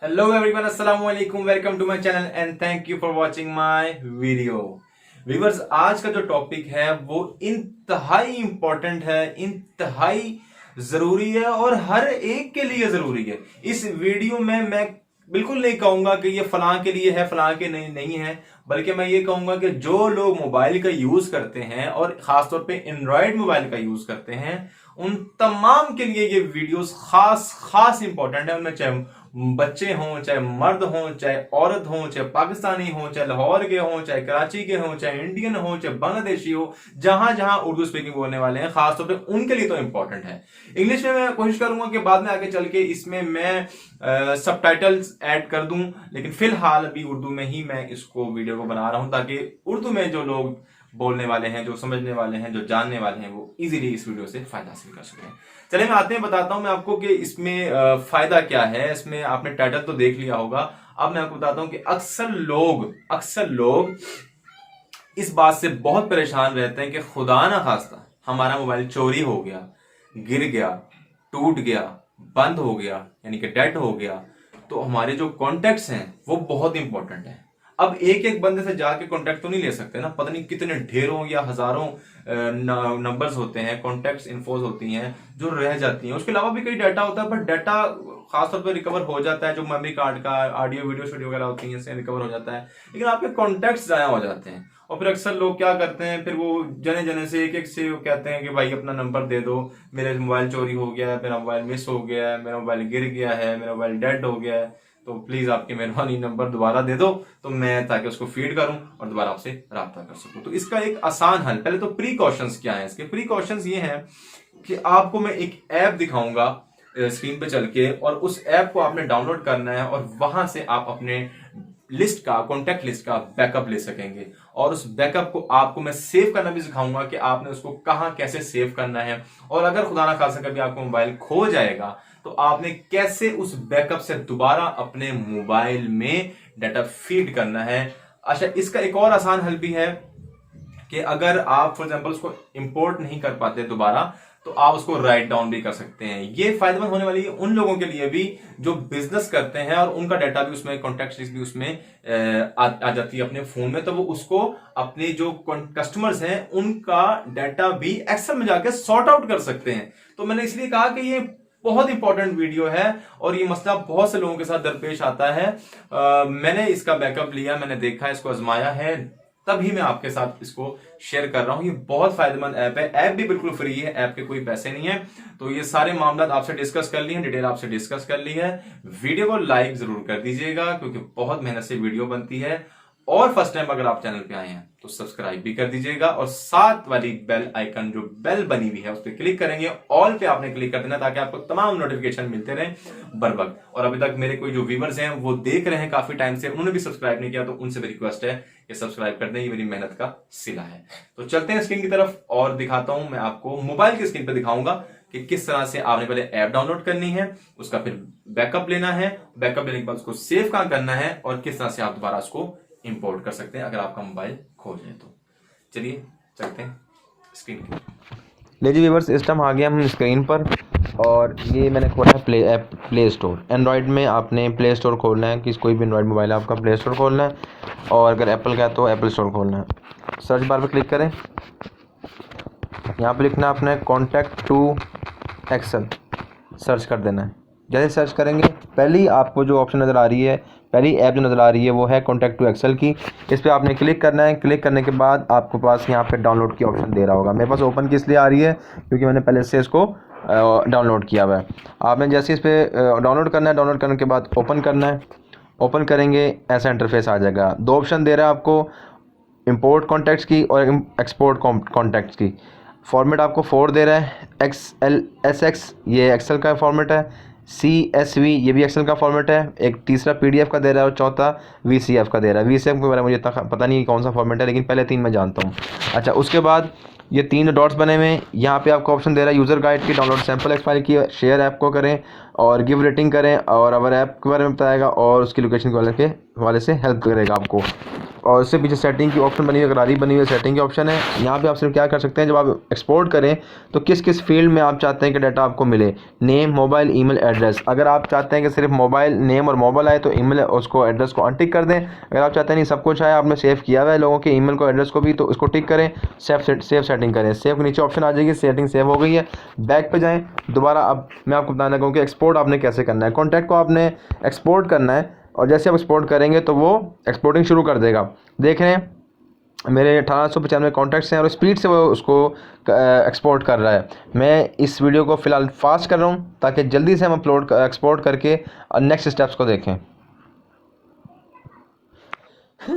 Hello everyone, अस्सलाम वालेकुम, welcome to my channel and thank you for watching my video. Viewers, आज का जो टॉपिक है वो इंतहाई इंपॉर्टेंट है, इंतहाई जरूरी है और हर एक के लिए जरूरी है। इस वीडियो में मैं बिल्कुल नहीं कहूंगा कि ये फलां के लिए है, फलां के नहीं है, बल्कि मैं ये कहूंगा कि जो लोग मोबाइल का यूज करते हैं और खासतौर पे एंड्रॉयड मोबाइल का यूज करते हैं उन तमाम के लिए ये वीडियोस खास खास इंपॉर्टेंट है। उनमें चाहे बच्चे हों, चाहे मर्द हों, चाहे औरत हों, चाहे पाकिस्तानी हों, चाहे लाहौर के हों, चाहे कराची के हों, चाहे इंडियन हों, चाहे बांग्लादेशी हो, जहां जहां उर्दू स्पीकिंग बोलने वाले हैं खासतौर पे उनके लिए तो इंपॉर्टेंट है। इंग्लिश में मैं कोशिश करूंगा कि बाद में आगे चल के इसमें मैं सबटाइटल्स ऐड कर दूं, लेकिन फिलहाल अभी उर्दू में ही मैं इसको वीडियो को बना रहा हूं ताकि उर्दू में जो लोग बोलने वाले हैं, जो समझने वाले हैं, जो जानने वाले हैं, वो इजीली इस वीडियो से फायदा हासिल कर सकें। चलिए मैं आते हैं, बताता हूं मैं आपको कि इसमें फायदा क्या है। इसमें आपने टाइटल तो देख लिया होगा। अब मैं आपको बताता हूं कि अक्सर लोग इस बात से बहुत परेशान रहते हैं कि खुदा ना खास्ता हमारा मोबाइल चोरी हो गया, गिर गया, टूट गया, बंद हो गया, यानी कि डेड हो गया, तो हमारे जो कॉन्टेक्ट्स हैं वो बहुत इंपॉर्टेंट है। अब एक एक बंदे से जाके कॉन्टेक्ट तो नहीं ले सकते ना, पता नहीं कितने ढेरों या हजारों नंबर्स होते हैं, कॉन्टेक्ट्स इन्फोज होती हैं जो रह जाती हैं। उसके अलावा भी कई डाटा होता है, बट डाटा खासतौर पर रिकवर हो जाता है, जो मेमोरी कार्ड का ऑडियो वीडियो स्टूडियो वगैरह होती है, इससे रिकवर हो जाता है, लेकिन आपके कॉन्टेक्ट्स जाया हो जाते हैं। और फिर अक्सर लोग क्या करते हैं, फिर वो जने जने से एक एक से वो कहते हैं कि भाई अपना नंबर दे दो, मेरे मोबाइल चोरी हो गया है, मेरा मोबाइल मिस हो गया है, मेरा मोबाइल गिर गया है, मेरा मोबाइल डेड हो गया है, तो प्लीज आपकी मेहरबानी नंबर दोबारा दे दो तो मैं ताकि उसको फीड करूं और दोबारा आपसे राब्ता कर सकूं। तो इसका एक आसान हल, पहले तो प्रीकॉशंस क्या है। इसके प्रीकॉशंस ये हैं कि आपको मैं एक ऐप दिखाऊंगा स्क्रीन पे चल के, और उस ऐप को आपने डाउनलोड करना है और वहां से आप अपने लिस्ट का, कॉन्टेक्ट लिस्ट का बैकअप ले सकेंगे। और उस बैकअप को आपको मैं सेव करना भी सिखाऊंगा कि आपने उसको कहां कैसे सेव करना है, और अगर खुदा ना खासा कभी आपको मोबाइल खो जाएगा तो आपने कैसे उस बैकअप से दोबारा अपने मोबाइल में डाटा फीड करना है। अच्छा, इसका एक और आसान हल भी है कि अगर आप फॉर एग्जांपल उसको इंपोर्ट नहीं कर पाते दोबारा, तो आप उसको राइट डाउन भी कर सकते हैं। ये फायदेमंद होने वाली है उन लोगों के लिए भी जो बिजनेस करते हैं और उनका डाटा भी उसमें, कॉन्टैक्ट लिस्ट भी उसमें आ जाती है अपने फोन में, तो वो उसको अपने जो कस्टमर्स हैं उनका डाटा भी एक्सेल में जाकर सॉर्ट आउट कर सकते हैं। तो मैंने इसलिए कहा कि ये बहुत इंपॉर्टेंट वीडियो है और ये मसला बहुत से लोगों के साथ दरपेश आता है। मैंने इसका बैकअप लिया, मैंने देखा, इसको आजमाया है, तभी मैं आपके साथ इसको शेयर कर रहा हूं। ये बहुत फायदेमंद ऐप है, ऐप भी बिल्कुल फ्री है, ऐप के कोई पैसे नहीं है। तो ये सारे मामला आपसे डिस्कस कर लिए हैं, डिटेल आपसे डिस्कस कर ली है। वीडियो को लाइक जरूर कर दीजिएगा क्योंकि बहुत मेहनत से वीडियो बनती है, और फर्स्ट टाइम अगर आप चैनल पे आए हैं तो सब्सक्राइब भी कर दीजिएगा, और साथ वाली बेल आइकन जो बेल बनी हुई है उस पर क्लिक करेंगे, ऑल पे आपने क्लिक कर देना ताकि आपको तमाम नोटिफिकेशन मिलते रहे बर वक्त। और अभी तक मेरे कोई जो व्यूवर्स हैं वो देख रहे हैं काफी टाइम से, उन्होंने भी सब्सक्राइब नहीं किया, तो उनसे मेरी रिक्वेस्ट है कि सब्सक्राइब कर दें, ये मेरी मेहनत का सिला है। तो चलते हैं स्क्रीन की तरफ और दिखाता हूं मैं आपको, मोबाइल की स्क्रीन पर दिखाऊंगा कि किस तरह से आपने पहले ऐप डाउनलोड करनी है, उसका फिर बैकअप लेना है, बैकअप लेने के बाद उसको सेव कहां करना है, और किस तरह से आप दोबारा उसको इंपोर्ट कर सकते हैं अगर आपका मोबाइल खो जाए तो। चलिए चलते हैं स्क्रीन की। ले जी व्यूअर्स, इस टाइम आ गया हम स्क्रीन पर, और ये मैंने खोला है प्ले स्टोर। एंड्रॉयड में आपने प्ले स्टोर खोलना है, कि कोई भी एंड्रॉयड मोबाइल है आपका प्ले स्टोर खोलना है, और अगर एप्पल का है तो एप्पल स्टोर खोलना है। सर्च बार पर क्लिक करें, यहाँ पे लिखना है आपने कॉन्टैक्ट टू एक्सेल, सर्च कर देना है। जैसे सर्च करेंगे पहली आपको जो ऑप्शन नज़र आ रही है, पहली ऐप जो नज़र आ रही है वो है कॉन्टैक्ट टू एक्सेल की। इस पर आपने क्लिक करना है। क्लिक करने के बाद आपके पास यहाँ पे डाउनलोड की ऑप्शन दे रहा होगा। मेरे पास ओपन की इसलिए आ रही है क्योंकि मैंने पहले से इसको डाउनलोड किया हुआ है। आपने जैसे इस पर डाउनलोड करना है, डाउनलोड करने के बाद ओपन करना है। ओपन करेंगे ऐसा इंटरफेस आ जाएगा। दो ऑप्शन दे रहा है आपको, इंपोर्ट कॉन्टैक्ट्स की और एक्सपोर्ट कॉन्टैक्ट्स की। फॉर्मेट आपको 4 दे रहा है, XLSX ये एक्सेल का फॉर्मेट है, CSV ये भी एक्सेल का फॉर्मेट है, एक तीसरा PDF का दे रहा है, और चौथा VCF का दे रहा है। VCF के बारे में मुझे इतना पता नहीं कौन सा फॉर्मेट है, लेकिन पहले 3 मैं जानता हूँ। अच्छा, उसके बाद ये 3 डॉट्स बने हुए हैं, यहाँ पे आपको ऑप्शन दे रहा है यूज़र गाइड की, डाउनलोड सैम्पल एक्स फाइल की, शेयर ऐप को करें और गिव रेटिंग करें, और अवर ऐप के बारे में बताएगा और उसकी लोकेशन के हवाले से हेल्प करेगा आपको। और उससे पीछे सेटिंग की ऑप्शन बनी हुई है, गरारी बनी हुई है, सेटिंग की ऑप्शन है। यहाँ पे आप सिर्फ क्या कर सकते हैं, जब आप एक्सपोर्ट करें तो किस किस फील्ड में आप चाहते हैं कि डाटा आपको मिले, नेम, मोबाइल, ईमेल, एड्रेस। अगर आप चाहते हैं कि सिर्फ मोबाइल नेम और मोबाइल आए तो ईमेल उसको एड्रेस को अनटिक कर दें। अगर आप चाहते हैं नहीं सब कुछ आए, आपने सेव किया हुआ है लोगों के ईमेल को, एड्रेस को भी, तो इसको टिक करें, सेव सेटिंग करें। सेव के नीचे ऑप्शन आ जाएगी, सेटिंग सेव हो गई है। बैक पे जाएँ दोबारा। अब मैं आपको बताने लगा कि एक्सपोर्ट आपने कैसे करना है। कॉन्टैक्ट को आपने एक्सपोर्ट करना है और जैसे आप एक्सपोर्ट करेंगे तो वो एक्सपोर्टिंग शुरू कर देगा। देख रहे हैं मेरे 1895 कॉन्टैक्ट्स हैं और स्पीड से वो उसको एक्सपोर्ट कर रहा है। मैं इस वीडियो को फ़िलहाल फास्ट कर रहा हूँ ताकि जल्दी से हम एक्सपोर्ट करके नेक्स्ट स्टेप्स को देखें।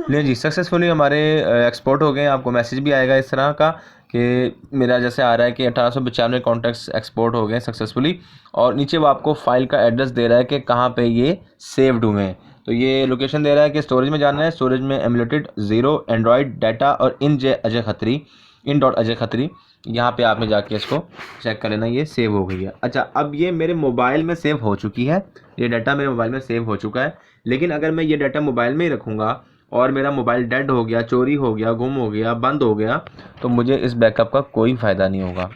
ले जी, सक्सेसफुली हमारे एक्सपोर्ट हो गए। आपको मैसेज भी आएगा इस तरह का कि मेरा जैसे आ रहा है कि 1895 कॉन्टैक्ट्स एक्सपोर्ट हो गए सक्सेसफुली, और नीचे वो आपको फाइल का एड्रेस दे रहा है कि कहाँ पे ये सेव्ड हुए हैं। तो ये लोकेशन दे रहा है कि स्टोरेज में जाना है, स्टोरेज में एमुलेटेड 0 एंड्रॉयड डाटा और इन डॉट अजय खत्री, यहाँ पे आपने जाके इसको चेक कर लेना, ये सेव हो गई है। अच्छा, अब ये मेरे मोबाइल में सेव हो चुकी है, ये डाटा मेरे मोबाइल में सेव हो चुका है। लेकिन अगर मैं ये डाटा मोबाइल में ही रखूँगा और मेरा मोबाइल डेड हो गया, चोरी हो गया, गुम हो गया, बंद हो गया, तो मुझे इस बैकअप का कोई फ़ायदा नहीं होगा।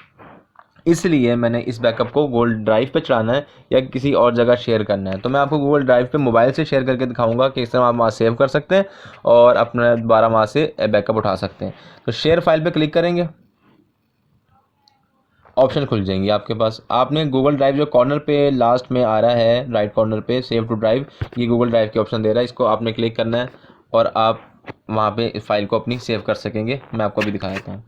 इसलिए मैंने इस बैकअप को गूगल ड्राइव पे चलाना है या किसी और जगह शेयर करना है। तो मैं आपको गूगल ड्राइव पे मोबाइल से शेयर करके दिखाऊंगा कि इस तरह आप वहाँ सेव कर सकते हैं और अपना दोबारा वहाँ से बैकअप उठा सकते हैं। तो शेयर फाइल पे क्लिक करेंगे, ऑप्शन खुल जाएंगे आपके पास। आपने गूगल ड्राइव जो कॉर्नर पे लास्ट में आ रहा है, राइट कॉर्नर पे सेव टू ड्राइव, ये गूगल ड्राइव के ऑप्शन दे रहा है, इसको आपने क्लिक करना है और आप वहाँ पे इस फाइल को अपनी सेव कर सकेंगे। मैं आपको अभी दिखा देता हूँ।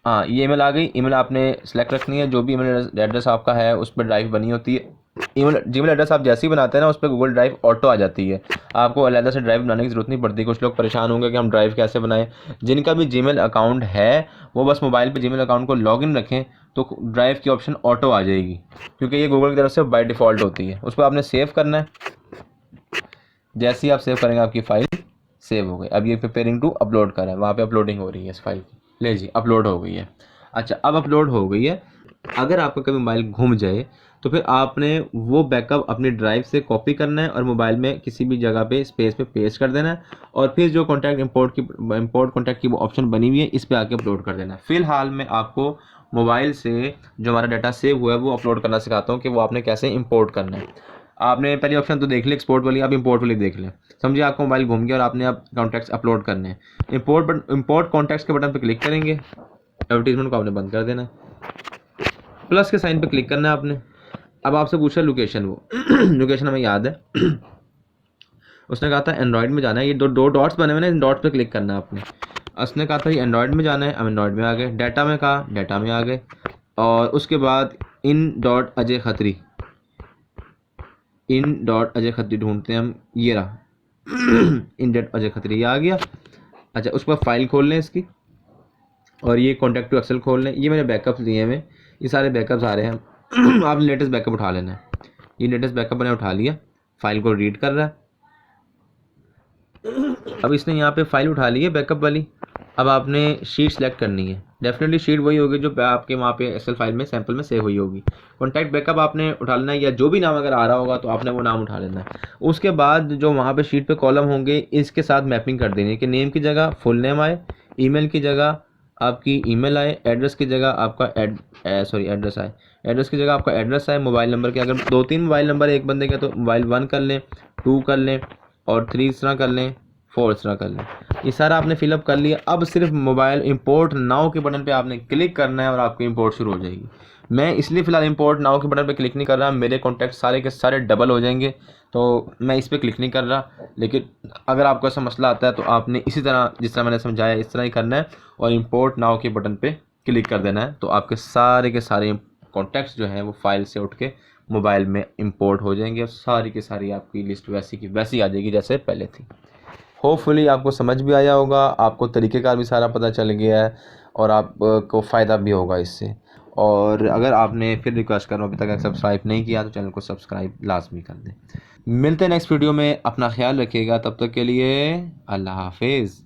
हाँ, ये ईमेल आ गई। ईमेल आपने सेलेक्ट रखनी है, जो भी ईमेल एड्रेस आपका है उस पर ड्राइव बनी होती है। जीमेल एड्रेस आप जैसे ही बनाते हैं ना, उस पर गूगल ड्राइव ऑटो आ जाती है, आपको अलग से ड्राइव बनाने की ज़रूरत नहीं पड़ती। कुछ लोग परेशान होंगे कि हम ड्राइव कैसे बनाएं। जिनका भी जीमेल अकाउंट है वो बस मोबाइल पे जीमेल अकाउंट को लॉगिन रखें तो ड्राइव की ऑप्शन ऑटो आ जाएगी, क्योंकि ये गूगल की तरफ से बाय डिफ़ॉल्ट होती है। उसको आपने सेव करना है। जैसे ही आप सेव करेंगे आपकी फ़ाइल सेव हो गई। अब ये प्रिपेयरिंग टू अपलोड कर रहा है, वहाँ पे अपलोडिंग हो रही है इस फाइल की। ले जी, अपलोड हो गई है। अच्छा, अब अपलोड हो गई है। अगर आपका कभी मोबाइल घूम जाए तो फिर आपने वो बैकअप अपनी ड्राइव से कॉपी करना है और मोबाइल में किसी भी जगह पे स्पेस पे पेस्ट कर देना है, और फिर जो कॉन्टैक्ट इंपोर्ट कॉन्टैक्ट की वो ऑप्शन बनी हुई है, इस पर आके अपलोड कर देना है। फिलहाल मैं आपको मोबाइल से जो हमारा डाटा सेव हुआ है वो अपलोड करना सिखाता हूँ कि वो आपने कैसे इंपोर्ट करना है। आपने पहली ऑप्शन तो देख ली एक्सपोर्ट वाली, आप इंपोर्ट वाली देख लें। समझिए आपका मोबाइल घूम गया और आपने अब कॉन्टैक्ट्स अपलोड करने हैं। इंपोर्ट कॉन्टैक्ट्स के बटन पर क्लिक करेंगे, एडवर्टीजमेंट को आपने बंद कर देना है, प्लस के साइन पे क्लिक करना है आपने। अब आपसे पूछा लोकेशन, वो लोकेशन हमें याद है, उसने कहा था एंड्रॉयड में जाना है। ये दो डॉट्स बने हुए ना, इन डॉट्स पे क्लिक करना है आपने। उसने कहा था ये एंड्रॉयड में जाना है, हम एंड्रॉयड में आ गए। डाटा में कहा, डाटा में आ गए। और उसके बाद इन डॉट अजय खत्री ढूंढते हैं हम, ये रहा इन डॉट अजय खत्री, ये आ गया। अच्छा, उसके बाद फाइल खोल लें इसकी, और ये कॉन्टैक्ट टू एक्सेल खोल लें। ये मैंने बैकअप्स लिए हैं, ये सारे बैकअप्स आ रहे हैं। आपने लेटेस्ट बैकअप उठा लेना है। ये लेटेस्ट बैकअप मैंने उठा लिया, फाइल को रीड कर रहा है। अब इसने यहाँ पे फाइल उठा ली है बैकअप वाली। अब आपने शीट सेलेक्ट करनी है। डेफिनेटली शीट वही होगी जो आपके वहाँ पे एक्सेल फाइल में सैम्पल में सेव हुई होगी। कॉन्टैक्ट बैकअप आपने उठा लेना है, या जो भी नाम अगर आ रहा होगा तो आपने वो नाम उठा लेना है। उसके बाद जो वहाँ पे शीट पे कॉलम होंगे इसके साथ मैपिंग कर देनी है कि नेम की जगह फुल नेम आए, ईमेल की जगह आपकी ईमेल आए, एड्रेस की जगह आपका एड्रेस आए, एड्रेस की जगह आपका एड्रेस आए। मोबाइल नंबर के अगर 2-3 मोबाइल नंबर एक बंदे के तो मोबाइल 1 कर लें, 2 कर लें, और 3 इस तरह कर लें, 4 इस तरह कर लें। ये सारा आपने फिलअप कर लिया। अब सिर्फ मोबाइल इंपोर्ट नाउ के बटन पे आपने क्लिक करना है और आपकी इंपोर्ट शुरू हो जाएगी। मैं इसलिए फ़िलहाल इंपोर्ट नाउ के बटन पे क्लिक नहीं कर रहा, मेरे कॉन्टैक्ट सारे के सारे डबल हो जाएंगे, तो मैं इस पर क्लिक नहीं कर रहा। लेकिन अगर आपको ऐसा मसला आता है तो आपने इसी तरह जिस तरह मैंने समझाया इस तरह ही करना है और इंपोर्ट नाउ के बटन पे क्लिक कर देना है। तो आपके सारे के सारे कॉन्टैक्ट्स जो हैं वो फाइल से उठ के मोबाइल में इंपोर्ट हो जाएंगे और सारी की सारी आपकी लिस्ट वैसी की वैसी आ जाएगी जैसे पहले थी। होपफुली आपको समझ भी आया होगा, आपको तरीक़ेकार भी सारा पता चल गया है और आपको फ़ायदा भी होगा इससे। और अगर आपने फिर रिक्वेस्ट कर रहा हूँ अभी तक सब्सक्राइब नहीं किया तो चैनल को सब्सक्राइब लाजमी कर दें। मिलते हैं नेक्स्ट वीडियो में, अपना ख्याल रखिएगा, तब तक के लिए अल्लाह हाफिज़।